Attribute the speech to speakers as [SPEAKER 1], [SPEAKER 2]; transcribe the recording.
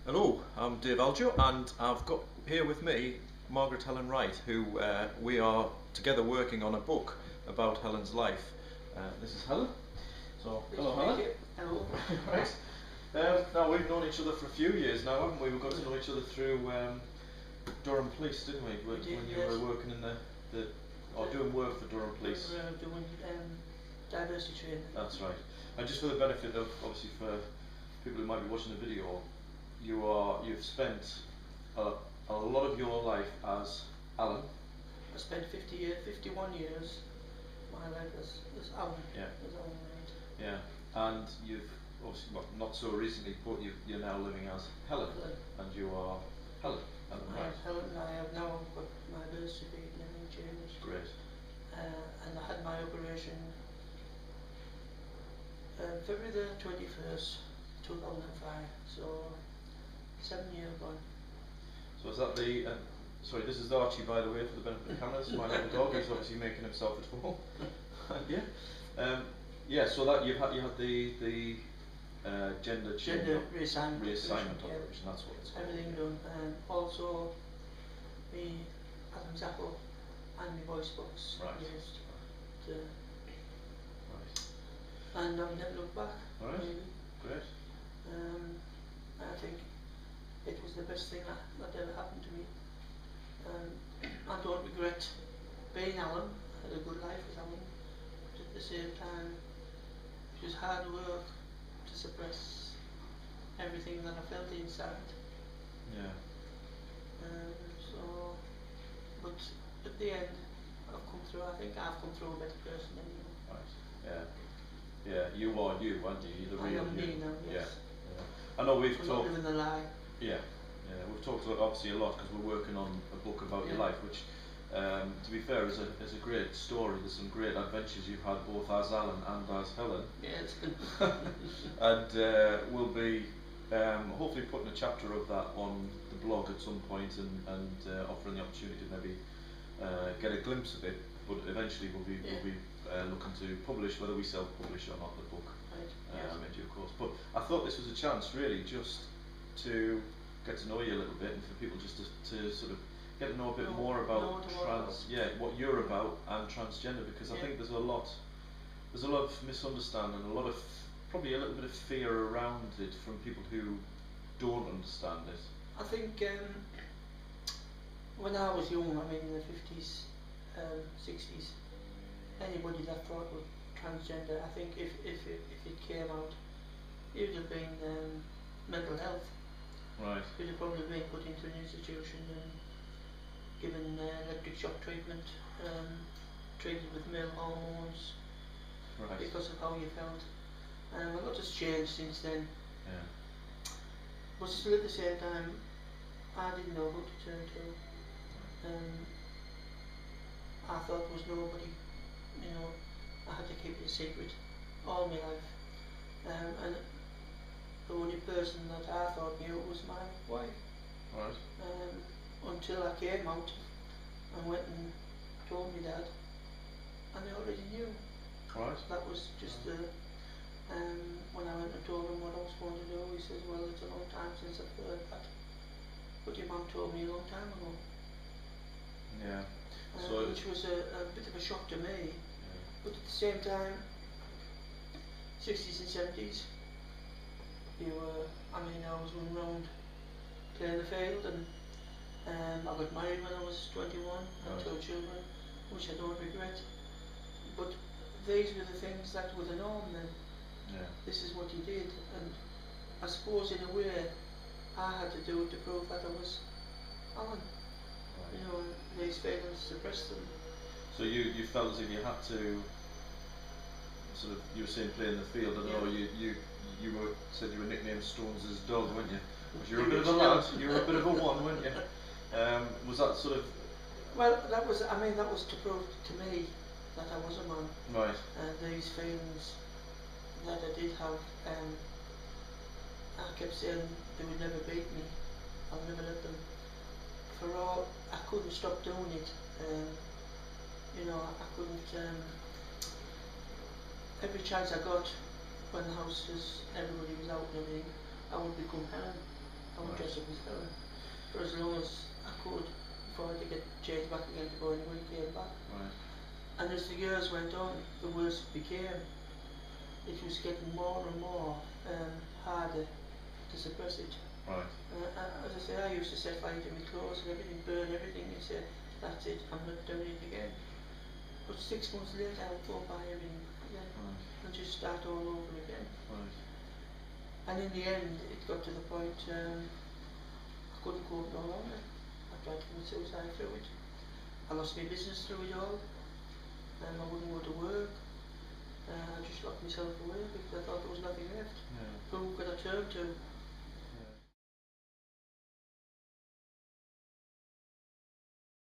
[SPEAKER 1] Hello, I'm Dave Aljo, and I've got here with me Margaret Helen Wright, who we are together working on a book about Helen's life. This is Helen. So, hello, Helen.
[SPEAKER 2] Hello.
[SPEAKER 1] Right. Now we've known each other for a few years now, haven't we? We got to know each other through Durham Police, didn't we? When you
[SPEAKER 2] yes.
[SPEAKER 1] were working in or doing work for Durham Police.
[SPEAKER 2] We were doing diversity training.
[SPEAKER 1] That's right. And just for the benefit of, obviously, for people who might be watching the video, you've spent a lot of your life as Alan.
[SPEAKER 2] I spent 51 years. My life as Alan.
[SPEAKER 1] Yeah.
[SPEAKER 2] As Alan Wright.
[SPEAKER 1] Yeah. And you've obviously, well, not so recently, but you're now living as Helen. And you are Helen.
[SPEAKER 2] I am Helen. I have now got my birth certificate and everything changed.
[SPEAKER 1] Great.
[SPEAKER 2] And I had my operation February the 21st, 2005. So 7 years gone.
[SPEAKER 1] So is that the? Sorry, this is Archie, by the way, for the benefit of the cameras. My little dog is obviously making himself at home. Yeah. Yeah. So that you had the gender reassignment operation. That's what it's called.
[SPEAKER 2] Everything done, and also me as an example, and my voice box used to.
[SPEAKER 1] Right.
[SPEAKER 2] And I've never looked back.
[SPEAKER 1] Right.
[SPEAKER 2] Really.
[SPEAKER 1] Great.
[SPEAKER 2] I think it was the best thing that ever happened to me. I don't regret being Alan. I had a good life as Alan, but at the same time, it was hard work to suppress everything that I felt inside.
[SPEAKER 1] Yeah.
[SPEAKER 2] But at the end, I've come through. I think I've come through a better person than you.
[SPEAKER 1] Right. Yeah. Yeah. You are you, aren't you? You're the real
[SPEAKER 2] am
[SPEAKER 1] you.
[SPEAKER 2] me now. Yes.
[SPEAKER 1] Yeah. I know we've talked.
[SPEAKER 2] Not living the lie.
[SPEAKER 1] Yeah. Yeah, we've talked obviously a lot because we're working on a book about your life, which, to be fair, is a great story. There's some great adventures you've had both as Alan and as Helen.
[SPEAKER 2] Yes.
[SPEAKER 1] And we'll be hopefully putting a chapter of that on the blog at some point and offering the opportunity to maybe get a glimpse of it. But eventually we'll be looking to publish, whether we self-publish or not, the book in due course. But I thought this was a chance really just to get to know you a little bit, and for people just to sort of get to know a bit more about what you're about and transgender, because I think there's a lot of misunderstanding, probably a little bit of fear around it from people who don't understand it.
[SPEAKER 2] I think when I was young, I mean in the 50s, 60s, anybody that thought was transgender, I think if it came out, it would have been mental health.
[SPEAKER 1] Right.
[SPEAKER 2] He'd have probably been put into an institution and given electric shock treatment, treated with male hormones, because of how you felt. A lot has changed since then.
[SPEAKER 1] Yeah.
[SPEAKER 2] But still at the same time, I didn't know who to turn to. I thought there was nobody, I had to keep it a secret all my life. And the only person that I thought knew was my wife.
[SPEAKER 1] Right.
[SPEAKER 2] Until I came out and went and told me dad, and they already knew.
[SPEAKER 1] Right.
[SPEAKER 2] That was just when I went and told him what I was going to do, he says, well, it's a long time since I've heard that, but your mum told me a long time ago.
[SPEAKER 1] Yeah.
[SPEAKER 2] Which was a bit of a shock to me, but at the same time, 60s and 70s, I was running around playing the field, and I got married when I was 21 and 2 children, which I don't regret. But these were the things that were the norm then.
[SPEAKER 1] Yeah.
[SPEAKER 2] This is what you did, and I suppose in a way I had to do it to prove that I was Alan. Right. These feelings suppressed them.
[SPEAKER 1] So you felt as if you had to sort of, you were saying playing the field, I know you said you were nicknamed Stones' dog, weren't you? Because you were a bit of a lad, you were a bit of a one, weren't you? Was that sort of...
[SPEAKER 2] Well, that was to prove to me that I was a man.
[SPEAKER 1] Right.
[SPEAKER 2] These feelings that I did have, I kept saying they would never beat me, I'll never let them. For all, I couldn't stop doing it. I couldn't, every chance I got, when the house was, everybody was out and everything, I would become Helen. I would
[SPEAKER 1] Right.
[SPEAKER 2] dress up as Helen for as long as I could before I had to get changed back again to go anywhere he came back.
[SPEAKER 1] Right.
[SPEAKER 2] And as the years went on, the worse it became. It was getting more and more harder to suppress it.
[SPEAKER 1] Right.
[SPEAKER 2] As I say, I used to set fire to my clothes and everything, burn everything, and say, that's it, I'm not doing it again. But 6 months later, I would go buy everything again and just start all over again.
[SPEAKER 1] Right.
[SPEAKER 2] And in the end, it got to the point I couldn't cope no longer. I tried to commit suicide through it. I lost my business through it all. I wouldn't go to work. I just locked myself away because I thought there was nothing left.
[SPEAKER 1] Yeah.
[SPEAKER 2] Who could I turn to?